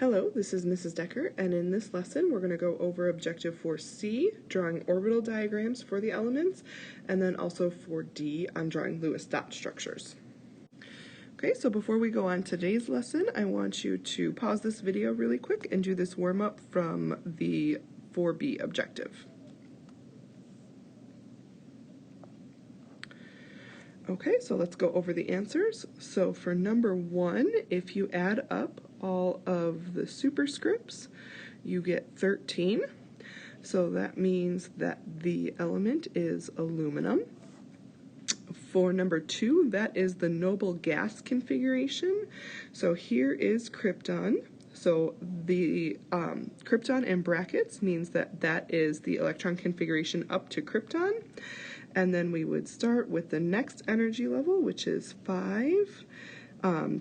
Hello, this is Mrs. Decker, and in this lesson we're going to go over Objective 4C, drawing orbital diagrams for the elements, and then also for D, I'm drawing Lewis dot structures. Okay, so before we go on today's lesson, I want you to pause this video really quick and do this warm-up from the 4B objective. Okay, so let's go over the answers. So for number 1, if you add up all of the superscripts, you get 13. So that means that the element is aluminum. For number 2, that is the noble gas configuration. So here is krypton. So the krypton in brackets means that that is the electron configuration up to krypton. And then we would start with the next energy level, which is 5.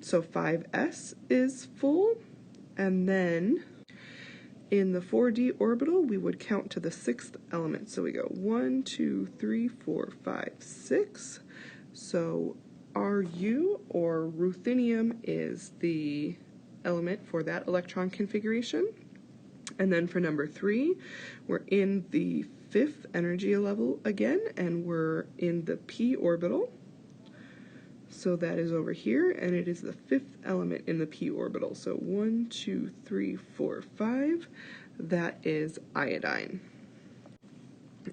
So 5s is full. And then in the 4D orbital, we would count to the 6th element. So we go 1, 2, 3, 4, 5, 6. So Ru, or ruthenium, is the element for that electron configuration. And then for number 3, we're in the 5th energy level again, and we're in the p orbital. So that is over here, and it is the 5th element in the p orbital. So 1, 2, 3, 4, 5. That is iodine.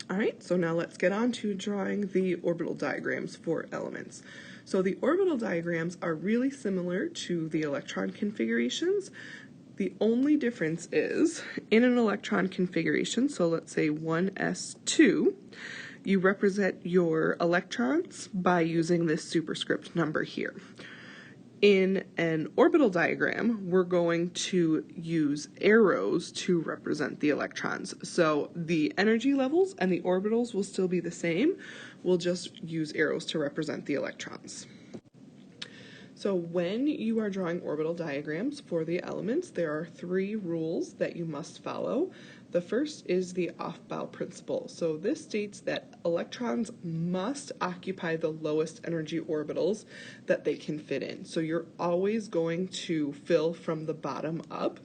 All right, so now let's get on to drawing the orbital diagrams for elements. So the orbital diagrams are really similar to the electron configurations. The only difference is, in an electron configuration, so let's say 1s2, you represent your electrons by using this superscript number here. In an orbital diagram, we're going to use arrows to represent the electrons. So the energy levels and the orbitals will still be the same. We'll just use arrows to represent the electrons. So when you are drawing orbital diagrams for the elements, there are 3 rules that you must follow. The first is the off-bow principle. So this states that electrons must occupy the lowest energy orbitals that they can fit in. So you're always going to fill from the bottom up.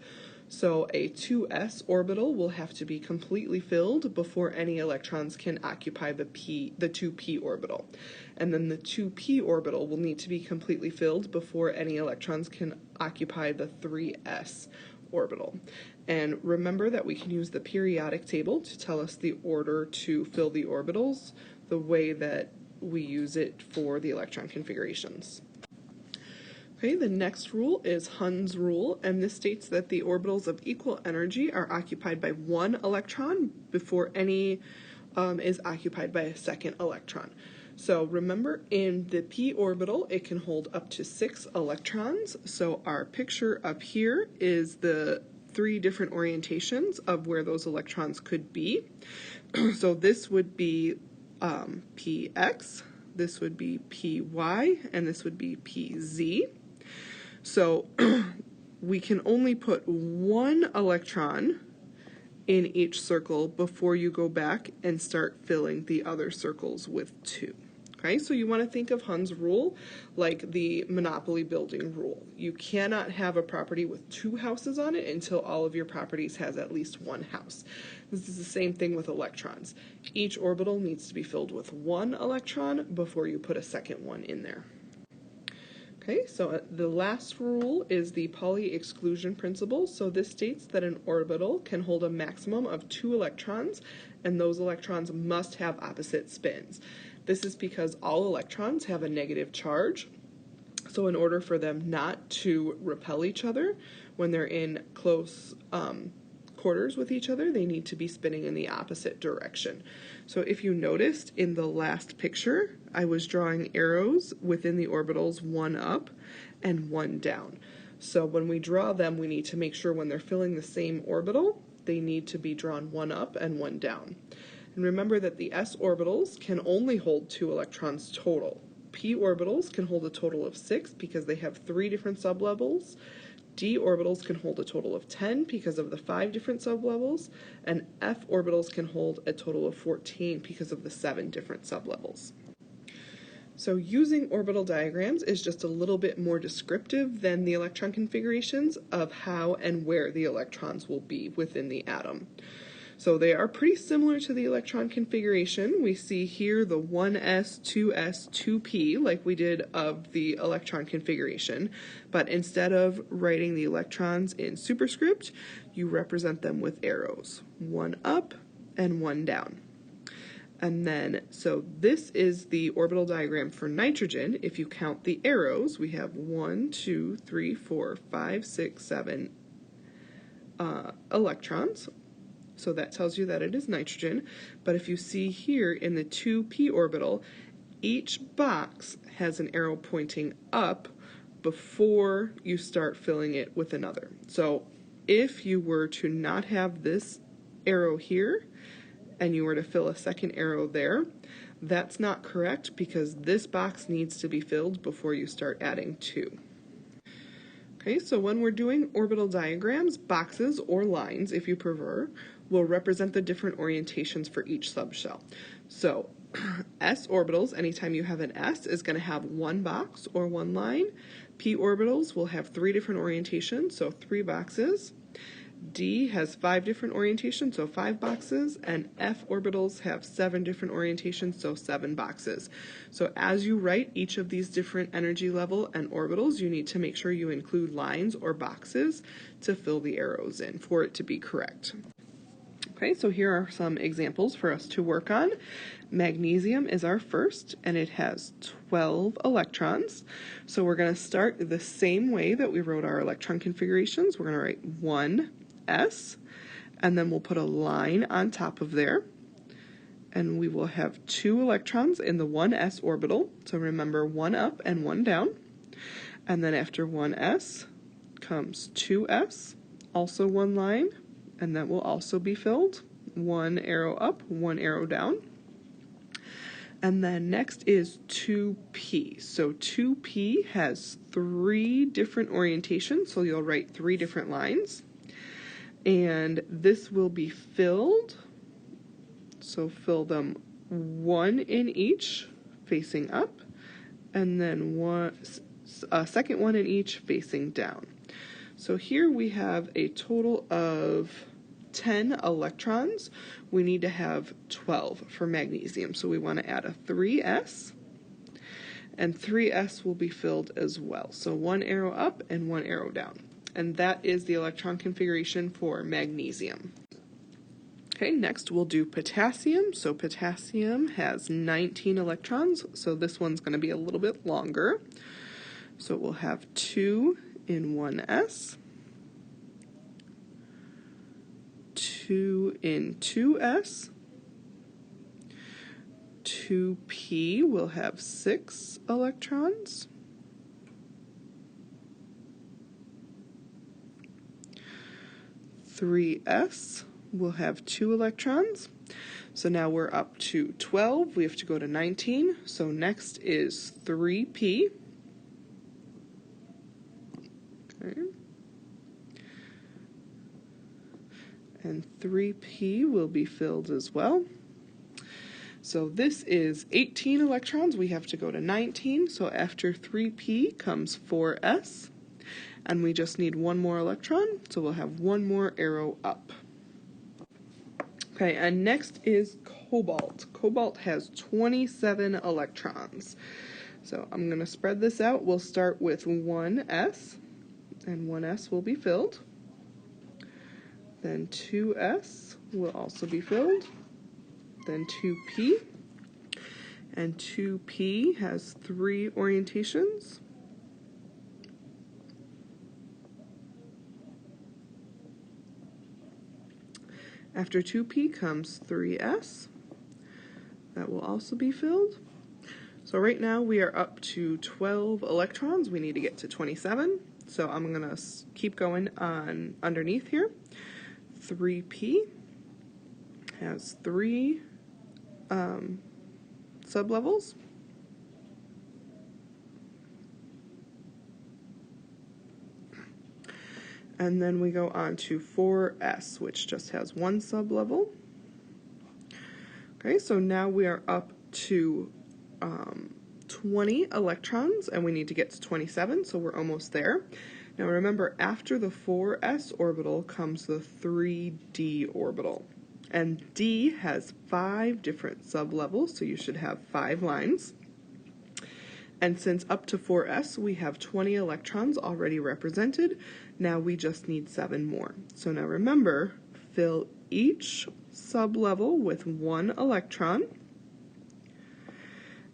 So a 2s orbital will have to be completely filled before any electrons can occupy the 2p orbital. And then the 2p orbital will need to be completely filled before any electrons can occupy the 3s orbital. And remember that we can use the periodic table to tell us the order to fill the orbitals, the way that we use it for the electron configurations. Okay, the next rule is Hund's rule, and this states that the orbitals of equal energy are occupied by 1 electron before any is occupied by a second electron. So remember, in the p orbital, it can hold up to 6 electrons. So our picture up here is the 3 different orientations of where those electrons could be. So this would be px, this would be py, and this would be pz. So we can only put 1 electron in each circle before you go back and start filling the other circles with 2. Okay, so you want to think of Hund's rule like the Monopoly building rule. You cannot have a property with 2 houses on it until all of your properties has at least 1 house. This is the same thing with electrons. Each orbital needs to be filled with 1 electron before you put a second one in there. Okay, so the last rule is the Pauli exclusion principle. So this states that an orbital can hold a maximum of 2 electrons, and those electrons must have opposite spins. This is because all electrons have a negative charge. So in order for them not to repel each other when they're in close quarters with each other, they need to be spinning in the opposite direction. So if you noticed in the last picture, I was drawing arrows within the orbitals, 1 up and 1 down. So when we draw them, we need to make sure when they're filling the same orbital, they need to be drawn 1 up and 1 down. And remember that the s orbitals can only hold 2 electrons total. P orbitals can hold a total of 6 because they have 3 different sublevels. D orbitals can hold a total of 10 because of the 5 different sublevels, and F orbitals can hold a total of 14 because of the 7 different sublevels. So using orbital diagrams is just a little bit more descriptive than the electron configurations of how and where the electrons will be within the atom. So they are pretty similar to the electron configuration. We see here the 1s, 2s, 2p like we did of the electron configuration, but instead of writing the electrons in superscript, you represent them with arrows, one up and one down. And then, so this is the orbital diagram for nitrogen. If you count the arrows, we have 1, 2, 3, 4, 5, 6, 7 electrons. So that tells you that it is nitrogen. But if you see here in the 2p orbital, each box has an arrow pointing up before you start filling it with another. So if you were to not have this arrow here, and you were to fill a second arrow there, that's not correct because this box needs to be filled before you start adding 2. Okay, so when we're doing orbital diagrams, boxes or lines, if you prefer, will represent the different orientations for each subshell. So s orbitals, anytime you have an s, is going to have one box or one line. P orbitals will have 3 different orientations, so 3 boxes. D has 5 different orientations, so 5 boxes, and F orbitals have 7 different orientations, so 7 boxes. So as you write each of these different energy level and orbitals, you need to make sure you include lines or boxes to fill the arrows in for it to be correct. Okay, so here are some examples for us to work on. Magnesium is our first, and it has 12 electrons. So we're going to start the same way that we wrote our electron configurations. We're going to write 1s, and then we'll put a line on top of there. And we will have 2 electrons in the 1s orbital. So remember, 1 up and 1 down. And then after 1s comes 2s, also 1 line. And that will also be filled. 1 arrow up, 1 arrow down. And then next is 2p. So 2p has 3 different orientations, so you'll write 3 different lines. And this will be filled. So fill them 1 in each facing up, and then a second one in each facing down. So here we have a total of 10 electrons. We need to have 12 for magnesium, so we want to add a 3s, and 3s will be filled as well. So 1 arrow up and 1 arrow down. And that is the electron configuration for magnesium. Okay, next we'll do potassium. So potassium has 19 electrons, so this one's going to be a little bit longer. So we'll have 2 in 1s, 2 in 2s, 2p will have 6 electrons, 3s will have 2 electrons. So now we're up to 12. We have to go to 19. So next is 3p. Okay. And 3p will be filled as well. So this is 18 electrons. We have to go to 19. So after 3p comes 4s. And we just need 1 more electron, so we'll have 1 more arrow up. Okay, and next is cobalt. Cobalt has 27 electrons. So I'm going to spread this out. We'll start with 1s, and 1s will be filled. Then 2s will also be filled. Then 2p, and 2p has 3 orientations. After 2p comes 3s. That will also be filled. So right now we are up to 12 electrons. We need to get to 27. So I'm going to keep going on underneath here. 3p has 3 sublevels. And then we go on to 4s, which just has 1 sublevel. Okay, so now we are up to 20 electrons, and we need to get to 27, so we're almost there. Now remember, after the 4s orbital comes the 3d orbital. And D has 5 different sublevels, so you should have 5 lines. And since up to 4s we have 20 electrons already represented, now we just need 7 more. So now remember, fill each sublevel with 1 electron,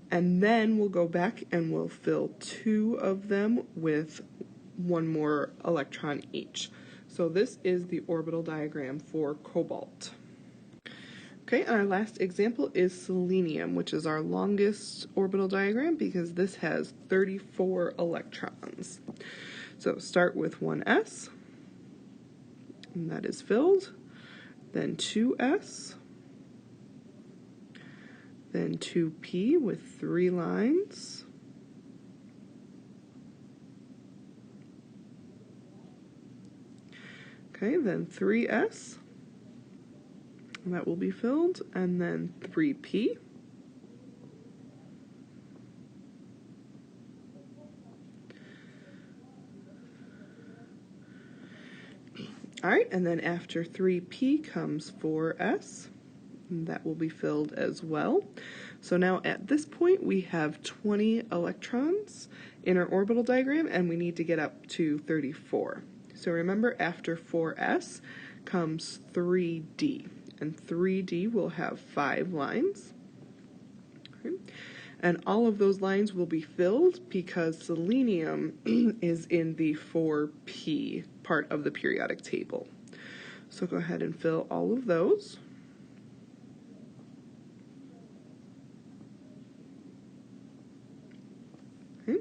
and then we'll go back and we'll fill 2 of them with 1 more electron each. So this is the orbital diagram for cobalt. Okay, and our last example is selenium, which is our longest orbital diagram because this has 34 electrons. So start with 1s, and that is filled, then 2s, then 2p with 3 lines, okay, then 3s, that will be filled, and then 3p, alright, and then after 3p comes 4s, and that will be filled as well. So now at this point we have 20 electrons in our orbital diagram, and we need to get up to 34. So remember, after 4s comes 3d. And 3D will have 5 lines. Okay. And all of those lines will be filled because selenium is in the 4p part of the periodic table. So go ahead and fill all of those. Okay.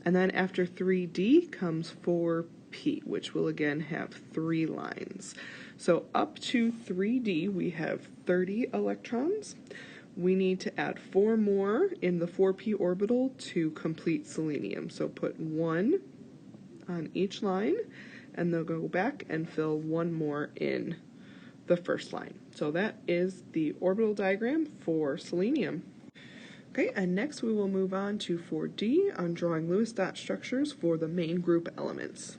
And then after 3D comes 4p, which will again have 3 lines. So up to 3D, we have 30 electrons. We need to add 4 more in the 4p orbital to complete selenium. So put 1 on each line, and they'll go back and fill 1 more in the first line. So that is the orbital diagram for selenium. Okay, and next we will move on to 4D on drawing Lewis dot structures for the main group elements.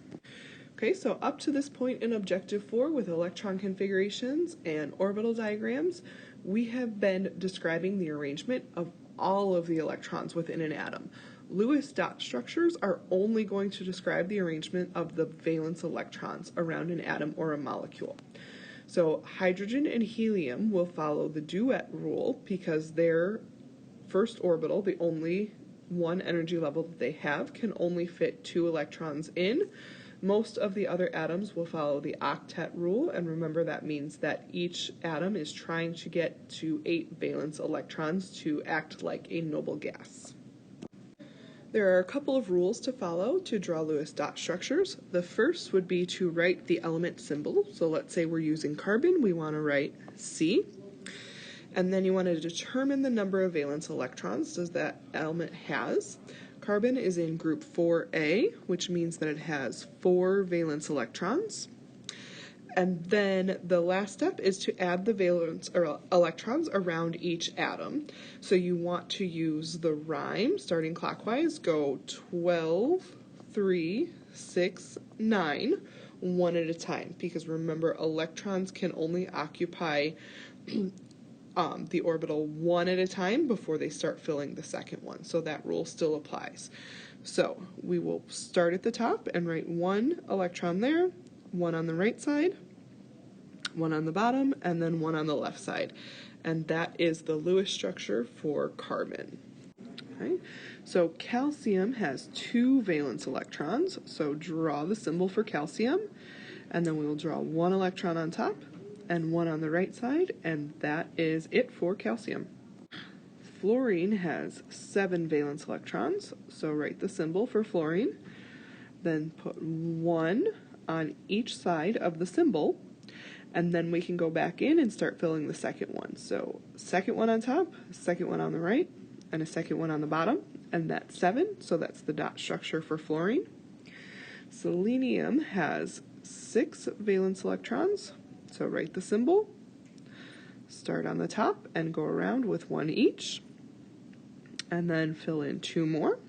Okay, so up to this point in Objective 4 with electron configurations and orbital diagrams, we have been describing the arrangement of all of the electrons within an atom. Lewis dot structures are only going to describe the arrangement of the valence electrons around an atom or a molecule. So hydrogen and helium will follow the duet rule because their first orbital, the only one energy level that they have, can only fit 2 electrons in. Most of the other atoms will follow the octet rule, and remember that means that each atom is trying to get to 8 valence electrons to act like a noble gas. There are a couple of rules to follow to draw Lewis dot structures. The first would be to write the element symbol. So let's say we're using carbon, we want to write C. And then you want to determine the number of valence electrons that element has. Carbon is in group 4A, which means that it has 4 valence electrons. And then the last step is to add the valence electrons around each atom. So you want to use the rhyme, starting clockwise, go 12, 3, 6, 9, one at a time. Because remember, electrons can only occupy the orbital one at a time before they start filling the second one. So that rule still applies. So we will start at the top and write 1 electron there, 1 on the right side, 1 on the bottom, and then 1 on the left side. And that is the Lewis structure for carbon. Okay. So calcium has 2 valence electrons, so draw the symbol for calcium, and then we will draw 1 electron on top and 1 on the right side, and that is it for calcium. Fluorine has 7 valence electrons, so write the symbol for fluorine, then put 1 on each side of the symbol, and then we can go back in and start filling the second one. So second one on top, second one on the right, and a second one on the bottom, and that's 7, so that's the dot structure for fluorine. Selenium has 6 valence electrons, so write the symbol, start on the top, and go around with 1 each. and then fill in 2 more.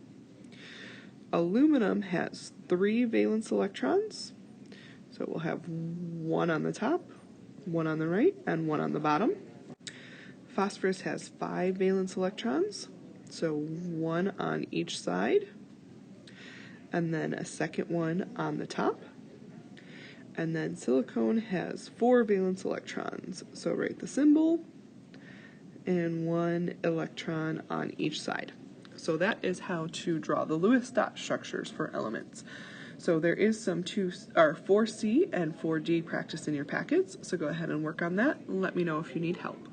Aluminum has 3 valence electrons, so we'll have 1 on the top, 1 on the right, and 1 on the bottom. Phosphorus has 5 valence electrons, so 1 on each side, and then a second one on the top. And then silicone has 4 valence electrons, so write the symbol and 1 electron on each side. So that is how to draw the Lewis dot structures for elements. So there is some 4C and 4D practice in your packets, so go ahead and work on that and let me know if you need help.